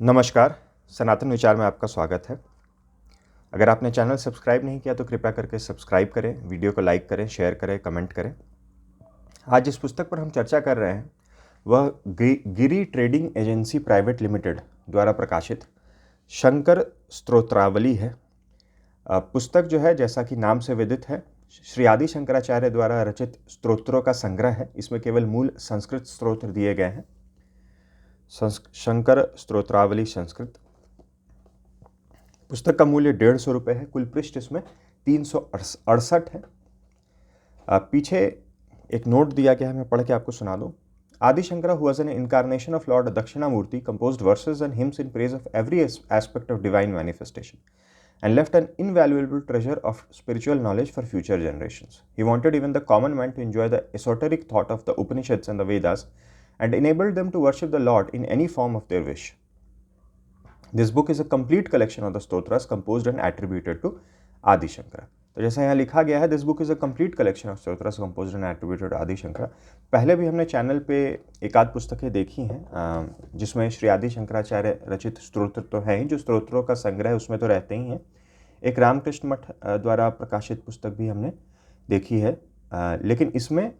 नमस्कार, सनातन विचार में आपका स्वागत है। अगर आपने चैनल सब्सक्राइब नहीं किया तो कृपया करके सब्सक्राइब करें, वीडियो को लाइक करें, शेयर करें, कमेंट करें। आज जिस पुस्तक पर हम चर्चा कर रहे हैं वह गिरी ट्रेडिंग एजेंसी प्राइवेट लिमिटेड द्वारा प्रकाशित शंकर स्तोत्रावली है। पुस्तक जो है, जैसा कि नाम से विदित है, श्री आदि शंकराचार्य द्वारा रचित स्तोत्रों का संग्रह है। इसमें केवल मूल संस्कृत स्तोत्र दिए गए हैं। शंकर स्तोत्रावली संस्कृत। पुस्तक का मूल्य 150 रुपये है। कुल पृष्ठ इसमें 368 है। पीछे एक नोट दिया गया है, मैं पढ़ के आपको सुना दूं। आदि Shankara who was an incarnation of Lord Dakshinamurti composed verses and hymns in praise of every aspect of divine manifestation and left an invaluable treasure of spiritual knowledge for future generations. He wanted even the common man to enjoy the esoteric thought of the Upanishads and the Vedas and enabled them to worship the Lord in any form of their wish. This book is a complete collection of the stotras composed and attributed to Adi Shankara. तो जैसा यहाँ लिखा गया है, this book is a complete collection of stotras composed and attributed Adi Shankara. पहले भी हमने channel पे एक आध पुस्तकें देखी हैं जिसमें श्री आदि शंकराचार्य रचित स्तोत्र तो हैं ही, जो स्तोत्रों का संग्रह है उसमें तो रहते ही हैं। एक रामकृष्ण मठ द्वारा प्रकाशित पुस्तक भी हमने देखी है, लेकिन इसमें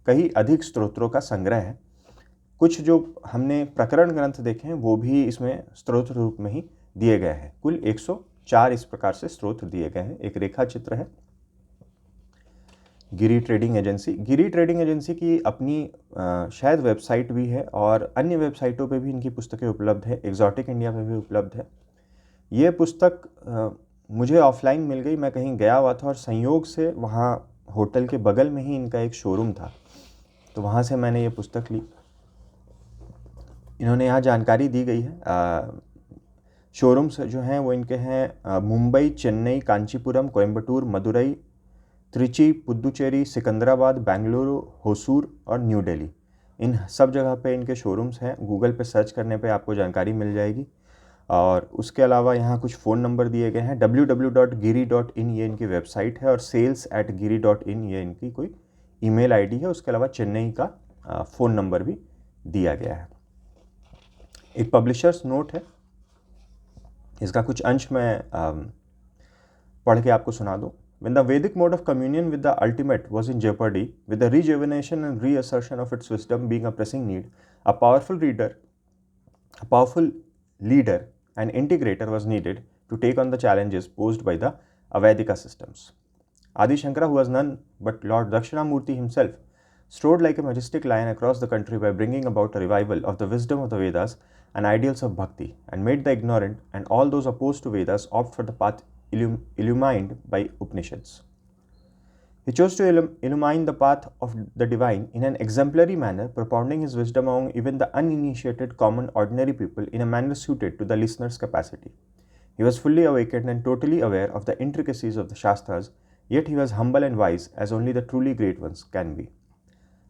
कई अधिक स्तोत्रों का संग्रह है। कुछ जो हमने प्रकरण ग्रंथ देखे हैं वो भी इसमें स्तोत्र रूप में ही दिए गए हैं। कुल 104 इस प्रकार से स्तोत्र दिए गए हैं। एक रेखा चित्र है। गिरी ट्रेडिंग एजेंसी। गिरी ट्रेडिंग एजेंसी की अपनी शायद वेबसाइट भी है और अन्य वेबसाइटों पे भी इनकी पुस्तकें उपलब्ध है। एग्जॉटिक इंडिया पे भी उपलब्ध है। ये पुस्तक मुझे ऑफलाइन मिल गई। मैं कहीं गया हुआ था और संयोग से वहाँ होटल के बगल में ही इनका एक शोरूम था, तो वहाँ से मैंने ये पुस्तक ली। इन्होंने यहाँ जानकारी दी गई है। शोरूम्स जो हैं वो इनके हैं मुंबई, चेन्नई, कांचीपुरम, कोयम्बटूर, मदुरई, त्रिची, पुदुचेरी, सिकंदराबाद, बेंगलुरु, होसूर और न्यू दिल्ली। इन सब जगह पे इनके शोरूम्स हैं। गूगल पे सर्च करने पे आपको जानकारी मिल जाएगी। और उसके अलावा यहाँ कुछ फ़ोन नंबर दिए गए हैं। www.giri.in ये इनकी वेबसाइट है और sales@giri.in ये इनकी कोई ईमेल आईडी है। उसके अलावा चेन्नई का फ़ोन नंबर भी दिया गया है। एक पब्लिशर्स नोट है, इसका कुछ अंश मैं पढ़ के आपको सुना दूं। When the Vedic mode of communion with the ultimate was in jeopardy, with the rejuvenation and reassertion of its wisdom being a pressing need, a powerful leader and integrator was needed to take on the challenges posed by the Avedika systems. Adi Shankara, who was none but Lord Dakshinamurti himself, strode like a majestic lion across the country by bringing about a revival of the wisdom of the Vedas and ideals of bhakti, and made the ignorant and all those opposed to Vedas opt for the path illumined by Upanishads. He chose to illumine the path of the divine in an exemplary manner, propounding his wisdom among even the uninitiated common ordinary people in a manner suited to the listener's capacity. He was fully awakened and totally aware of the intricacies of the Shastras, yet he was humble and wise as only the truly great ones can be.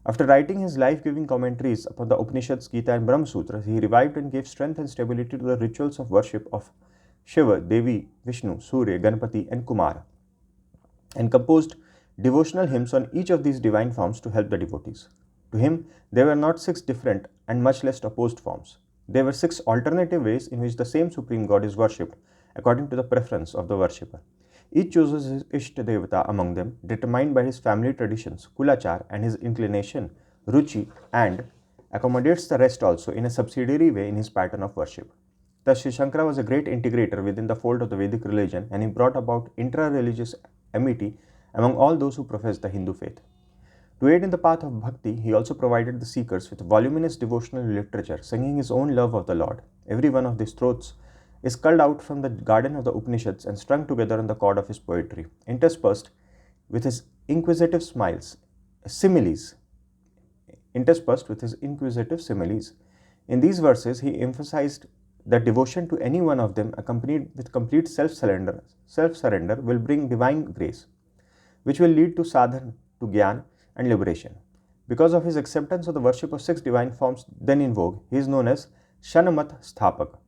After writing his life-giving commentaries upon the Upanishads, Gita and Brahma Sutras, he revived and gave strength and stability to the rituals of worship of Shiva, Devi, Vishnu, Surya, Ganpati and Kumara, and composed devotional hymns on each of these divine forms to help the devotees. To him, there were not 6 different and much less opposed forms. There were 6 alternative ways in which the same Supreme God is worshipped according to the preference of the worshipper. Each chooses his Ishta Devata among them, determined by his family traditions, Kulachar, and his inclination, Ruchi, and accommodates the rest also in a subsidiary way in his pattern of worship. Thus, Sri Shankara was a great integrator within the fold of the Vedic religion, and he brought about intra-religious amity among all those who profess the Hindu faith. To aid in the path of bhakti, he also provided the seekers with voluminous devotional literature, singing his own love of the Lord. Every one of these throats is culled out from the garden of the Upanishads and strung together on the cord of his poetry, interspersed with his inquisitive similes. In these verses, he emphasized that devotion to any one of them, accompanied with complete self-surrender, will bring divine grace, which will lead to sadhana, to jnana and liberation. Because of his acceptance of the worship of 6 divine forms then in vogue, he is known as Shanamat Sthapak.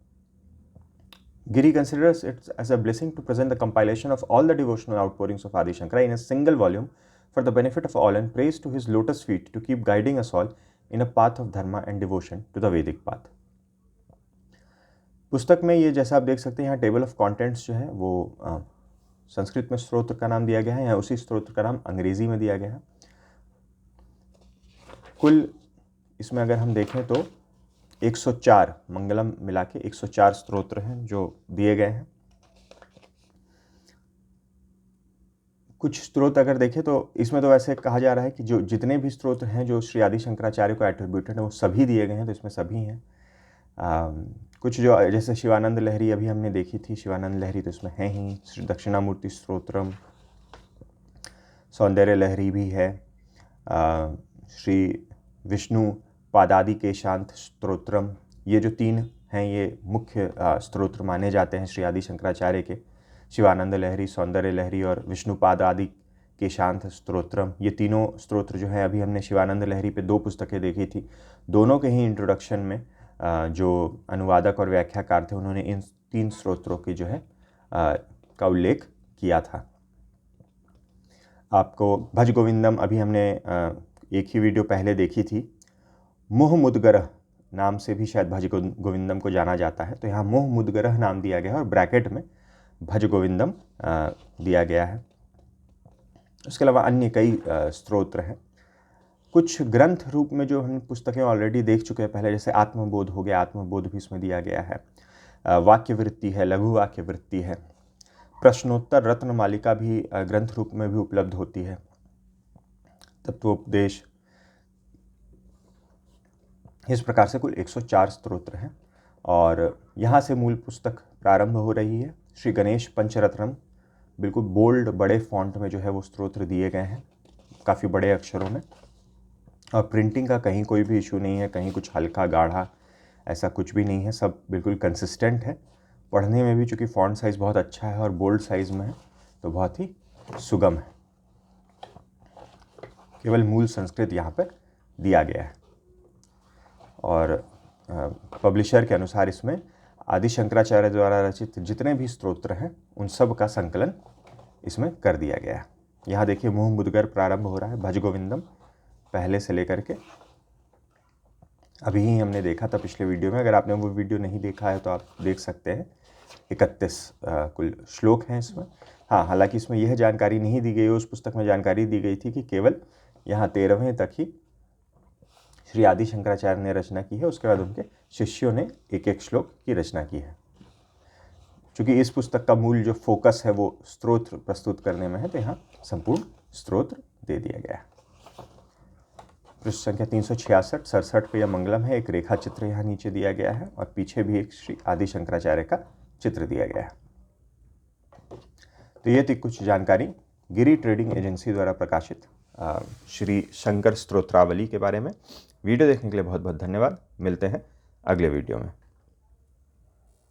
Giri considers it as a blessing to present the compilation of all the devotional outpourings of Adi Shankara in a single volume for the benefit of all, and prays to his lotus feet to keep guiding us all in a path of dharma and devotion to the Vedic path. पुस्तक में ये जैसा आप देख सकते हैं यहाँ table of contents जो है वो संस्कृत में स्तोत्र का नाम दिया गया है, यहाँ उसी स्तोत्र का नाम अंग्रेजी में दिया गया है। कुल इसमें अगर हम देखें तो 104 मंगलम मिला के 104 स्तोत्र हैं जो दिए गए हैं। कुछ स्त्रोत अगर देखें तो इसमें तो वैसे कहा जा रहा है कि जो जितने भी स्त्रोत्र हैं जो श्री आदि शंकराचार्य को एट्रीब्यूटेड है वो सभी दिए गए हैं, तो इसमें सभी हैं। कुछ जो जैसे शिवानंद लहरी अभी हमने देखी थी, शिवानंद लहरी तो इसमें है ही। श्री दक्षिणामूर्ति स्तोत्रम, सौंदर्य लहरी भी है, श्री विष्णु पादादि के शांत स्तोत्रम, ये जो 3 हैं ये मुख्य स्तोत्र माने जाते हैं श्री आदि शंकराचार्य के। शिवानंद लहरी, सौंदर्य लहरी और विष्णुपाद आदि के शांत स्तोत्रम, ये तीनों स्तोत्र जो हैं, अभी हमने शिवानंद लहरी पे 2 पुस्तकें देखी थी, दोनों के ही इंट्रोडक्शन में जो अनुवादक और व्याख्याकार थे उन्होंने इन 3 स्तोत्रों की जो है का उल्लेख किया था। आपको भज गोविंदम अभी हमने एक ही वीडियो पहले देखी थी। मोह मुदगरह नाम से भी शायद भज गोविंदम को जाना जाता है, तो यहाँ मोह मुदगरह नाम दिया गया है और ब्रैकेट में भज गोविंदम दिया गया है। उसके अलावा अन्य कई स्तोत्र हैं। कुछ ग्रंथ रूप में जो हम पुस्तकें ऑलरेडी देख चुके हैं पहले, जैसे आत्मबोध हो गया, आत्मबोध भी इसमें दिया गया है। वाक्य वृत्ति है, लघु वाक्य वृत्ति है। प्रश्नोत्तर रत्न मालिका भी ग्रंथ रूप में भी उपलब्ध होती है। तत्वोपदेश, इस प्रकार से कुल 104 स्तोत्र हैं और यहाँ से मूल पुस्तक प्रारंभ हो रही है। श्री गणेश पंचरत्नम, बिल्कुल बोल्ड बड़े फॉन्ट में जो है वो स्तोत्र दिए गए हैं, काफ़ी बड़े अक्षरों में, और प्रिंटिंग का कहीं कोई भी इशू नहीं है, कहीं कुछ हल्का गाढ़ा ऐसा कुछ भी नहीं है, सब बिल्कुल कंसिस्टेंट है। पढ़ने में भी चूँकि फॉन्ट साइज़ बहुत अच्छा है और बोल्ड साइज़ में है तो बहुत ही सुगम है। केवल मूल संस्कृत यहाँ पर दिया गया है और पब्लिशर के अनुसार इसमें आदि शंकराचार्य द्वारा रचित जितने भी स्तोत्र हैं उन सब का संकलन इसमें कर दिया गया है। यहाँ देखिए मोह मुदगर प्रारंभ हो रहा है, भज गोविंदम पहले से लेकर के अभी ही हमने देखा था पिछले वीडियो में। अगर आपने वो वीडियो नहीं देखा है तो आप देख सकते हैं। 31 कुल श्लोक हैं इसमें। हाँ, हालांकि इसमें यह जानकारी नहीं दी गई, उस पुस्तक में जानकारी दी गई थी कि केवल यहाँ 13वें तक ही श्री आदि शंकराचार्य ने रचना की है, उसके बाद उनके शिष्यों ने एक एक श्लोक की रचना की है। चूँकि इस पुस्तक का मूल जो फोकस है वो स्तोत्र प्रस्तुत करने में है, तो यहाँ संपूर्ण स्तोत्र दे दिया गया है। पृष्ठ संख्या 366 67 पे यह मंगलम है। एक रेखा चित्र यहाँ नीचे दिया गया है और पीछे भी एक श्री आदि शंकराचार्य का चित्र दिया गया है। तो ये थी कुछ जानकारी गिरी ट्रेडिंग एजेंसी द्वारा प्रकाशित श्री शंकर स्तोत्रावली के बारे में। वीडियो देखने के लिए बहुत बहुत धन्यवाद। मिलते हैं अगले वीडियो में।